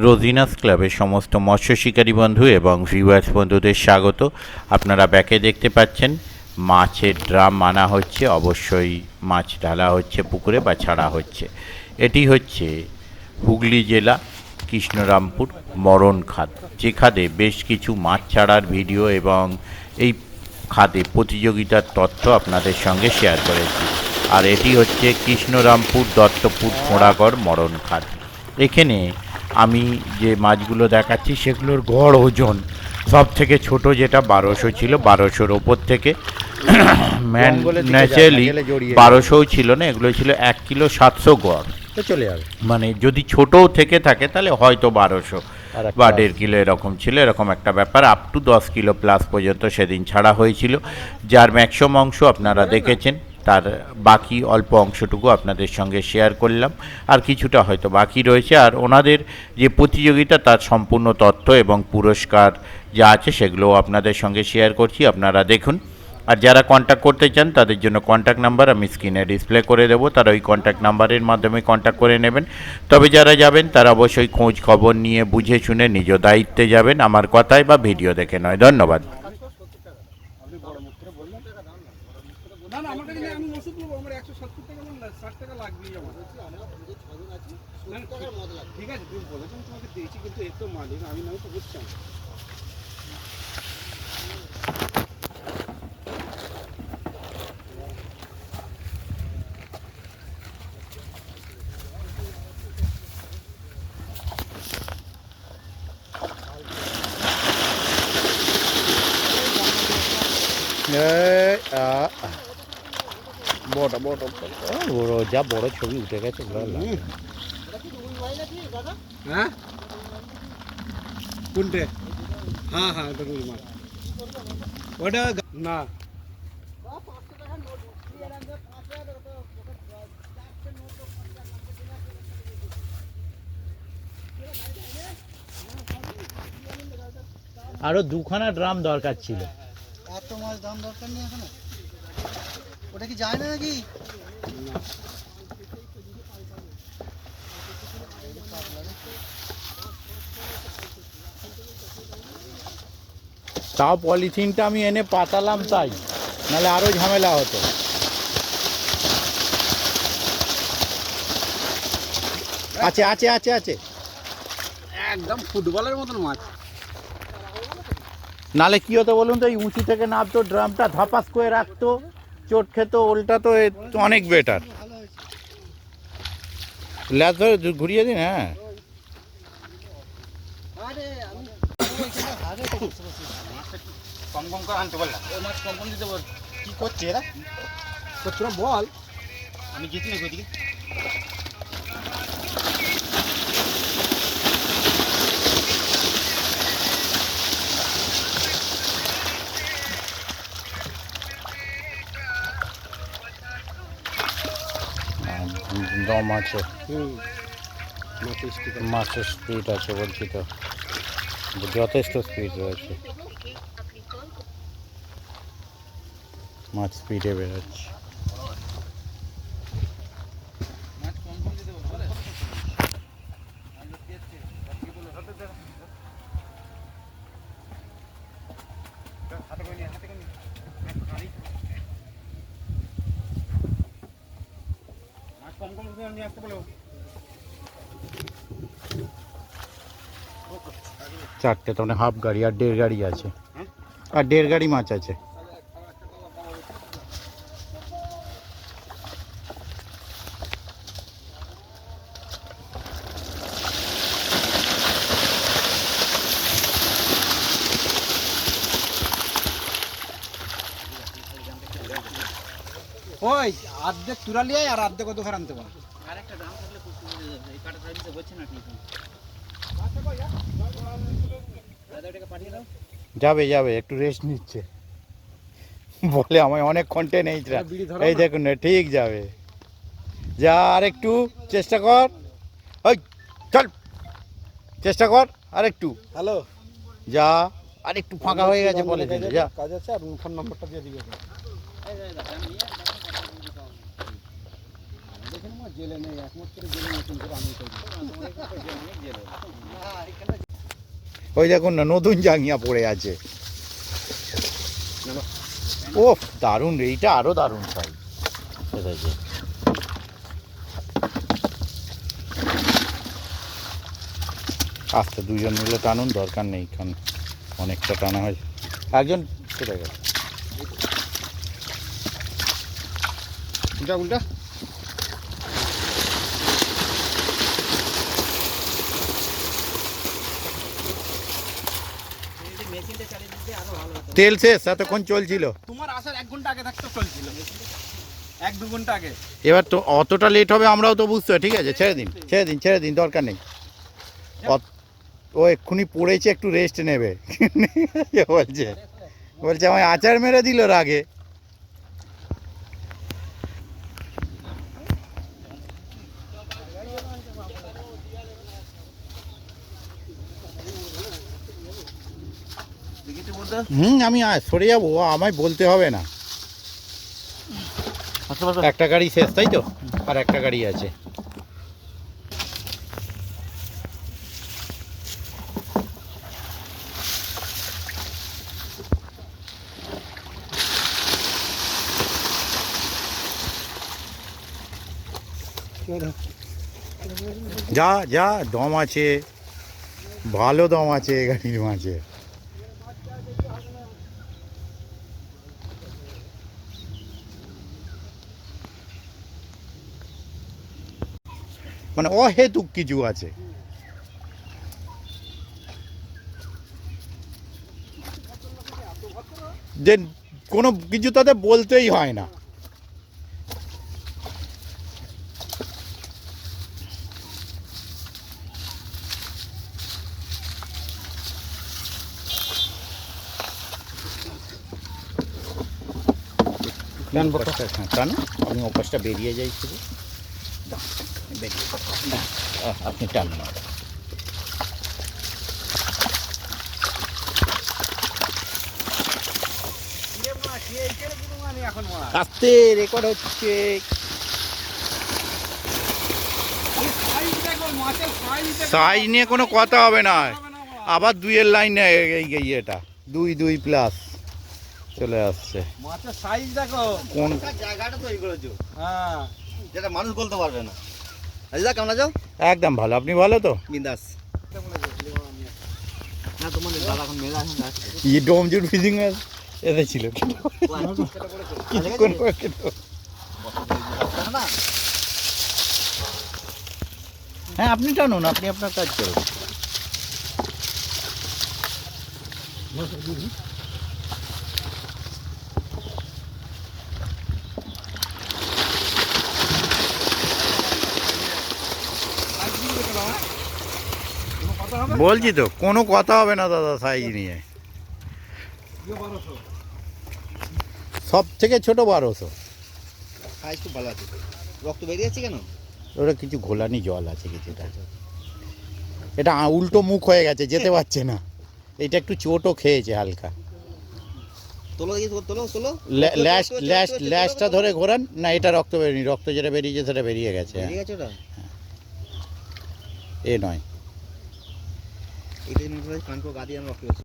রোজিনাস ক্লাবের সমস্ত মৎস্য শিকারী বন্ধু এবং ভিউয়ার্স বন্ধুদের স্বাগত। আপনারা ব্যাকে দেখতে পাচ্ছেন মাছের ড্রাম আনা হচ্ছে, অবশ্যই মাছ ঢালা হচ্ছে পুকুরে বা ছাড়া হচ্ছে। এটি হচ্ছে হুগলি জেলা কৃষ্ণরামপুর মরণ খাদ, যে খাদে বেশ কিছু মাছ ছাড়ার ভিডিও এবং এই খাদে প্রতিযোগিতার তথ্য আপনাদের সঙ্গে শেয়ার করেছি। আর এটি হচ্ছে কৃষ্ণরামপুর দত্তপুর খোঁড়াগড় মরণ খাদ। এখানে আমি যে মাছগুলো দেখাচ্ছি সেগুলোর গড় ওজন সব থেকে ছোটো যেটা 1200 ছিল, 1200-র ওপর থেকে ন্যাচারালি 1200ও ছিল না, এগুলো ছিল 1 কিলো 700 গড় চলে যাবে। মানে যদি ছোটও থেকে থাকে তাহলে হয়তো 1200 বা 1.5 কিলো এরকম ছিল, এরকম একটা ব্যাপার। আপ টু 10 কিলো প্লাস পর্যন্ত সেদিন ছাড়া হয়েছিল, যার ম্যাক্সিমাম অংশ আপনারা দেখেছেন। তার বাকি অল্প অংশটুকু আপনাদের সঙ্গে শেয়ার করলাম, আর কিছুটা হয়তো বাকি রয়েছে। আর ওনাদের যে প্রতিযোগিতা তার সম্পূর্ণ তথ্য এবং পুরস্কার যা আছে সেগুলোও আপনাদের সঙ্গে শেয়ার করছি, আপনারা দেখুন। আর যারা কন্ট্যাক্ট করতে চান তাদের জন্য কন্ট্যাক্ট নাম্বার আমি স্ক্রিনে ডিসপ্লে করে দেবো, তারা ওই কন্ট্যাক্ট নাম্বারের মাধ্যমে কন্ট্যাক্ট করে নেবেন। তবে যারা যাবেন তারা অবশ্যই খোঁজ খবর নিয়ে বুঝে শুনে নিজ দায়িত্বে যাবেন, আমার কথায় বা ভিডিও দেখে নয়। ধন্যবাদ। ঠিক আছে, তুমি বলেছেন তোমাকে দিয়েছি, কিন্তু এর তো মালিক আমি না, তো বুঝছেন। বড় বড় বড় যা বড় ছবি উঠে গেছে। হ্যাঁ কোনটে? হ্যাঁ হ্যাঁ, এটা রুই মাছ। ওটা না, আরো 2খানা ড্রাম দরকার ছিল। এত মাছ দাম দরকার নেই এখানে। ওটা কি যায় না নাকি? তাও পলিথিনটা আমি এনে পাতালাম, তাই নাহলে আরো ঝামেলা হতো। আছে আছে আছে আছে, একদম ফুটবলের মতন মাছ। নালে কি হতো বলুন তো, এই উঁচু থেকে নামতো, ড্রামটা ধাপাস করে রাখতো, চোট খেতো, ওলটা তো অনেক বেটার। ল্যাস ধরে ঘুরিয়ে দিন। হ্যাঁ, কম কম করে আনতে বললাম, ওই মাছ কম কম দিতে বল। কি করছে এরা? তোরা বল, আমি যেতে নাকি ওইদিকে। দম আছে, মাছের মাছের স্পিড আছে বলছি তো, যথেষ্ট স্পিড রয়েছে, মাছ স্পিডে বেরোচ্ছে। মাছ কম কম দিতে বল বলে। মাছ কম কম দিতে নিয়ে আসতে বলো। 4টে, তো মানে হাফ গাড়ি আর 1.5 গাড়ি আছে, আর 1.5 গাড়ি মাছ আছে। ওই অর্ধেক তুরালি আর অর্ধেক কত ঘর আনতে পার। যাবে যাবে, একটু রেস্ট নিচ্ছে বলে, আমায় অনেক কন্টেন্ট এইটা। এই দেখুন না, ঠিক যাবে, যা আর একটু চেষ্টা কর, ওই চল চেষ্টা কর আর একটু, হ্যালো, যা আর একটু ফাঁকা হয়ে গেছে বলে দিলে, যা। কাজ আছে, আর ফোন নম্বরটা দিয়ে দিবে। জেলে নেই, একমাত্র জেলে নতুন করে আমি ওই দেখুন না নতুন জাঙ্গিয়া পড়ে আছে। ও দারুণ রে, এইটা আরো দারুণ সাইজ। আস্তে দুজন মিলে টানুন, দরকার নেই, কারণ অনেকটা টানা হয়। একজন কেটে গেল। উল্টা উল্টা তেল শেষ, এতক্ষণ চলছিল। তোমার আসার 1 ঘন্টা আগে থাকতে চলছিল, 1-2 ঘন্টা আগে। এবার তো অতটা লেট হবে আমরাও তো বুঝতে হয়। ঠিক আছে, ছেড়ে দিন ছেড়ে দিন ছেড়ে দিন, দরকার নেই। ও এক্ষুনি পড়েছে, একটু রেস্ট নেবে। বলছে বলছে আমায় আচার মেরে দিল রাগে। আমি সরে যাবো, আমায় বলতে হবে না। একটা গাড়ি শেষ, তাই তো? আর একটা গাড়ি আছে। যা যা দম আছে, ভালো দম আছে এই গাড়ির মাঝে। মানে অহেতুক কিছু আছে। যে কোনো কিছু তাদের বলতেই হয় না। টানো, আমি অপাসটা বেরিয়ে যাই শুধু। বেরিয়ে আপনি টানুন। আস্তে রেকর্ড হচ্ছে। সাইজ নিয়ে কোনো কথা হবে না, আবার 2-এর লাইন এই এটা 2-2+ চলে আসছে। মাছের সাইজ দেখো, কোন জায়গাটা তৈরি করেছো। হ্যাঁ, যেটা মানুষ বলতে পারবে না। আচ্ছা কেমন আছো? একদম ভালো, আপনি ভালো তো? বিন্দাস। না তোমার দাদা এখন মেলা এখন এই ডোমজুর ফিজিং এসেছিল কিছুক্ষণ পরে খেলো। হ্যাঁ আপনি টানুন, আপনি আপনার কাজ করুন। বলছি তো কোনো কথা হবে না দাদা সাইজ নিয়ে। সব থেকে ছোট 1200। সাইজ খুব ভালো আছে। রক্ত বেরিয়ে যাচ্ছে কেন? ওটা কিছু ঘোলানি জল আছে কিছুটা। এটা উল্টো মুখ হয়ে গেছে, যেতে পারছে না। এটা একটু চোটও খেয়েছে হালকা। তোলো দেখি, তোলো তোলো। ল্যাশটা ধরে ঘোরান না, এটা রক্ত বেরিয়ে, রক্ত যেটা বেরিয়েছে সেটা বেরিয়ে গেছে। বেরিয়ে গেছে ওটা? এ নয়, এটা কানকো গা দিয়ে রক্ত বেরোচ্ছে।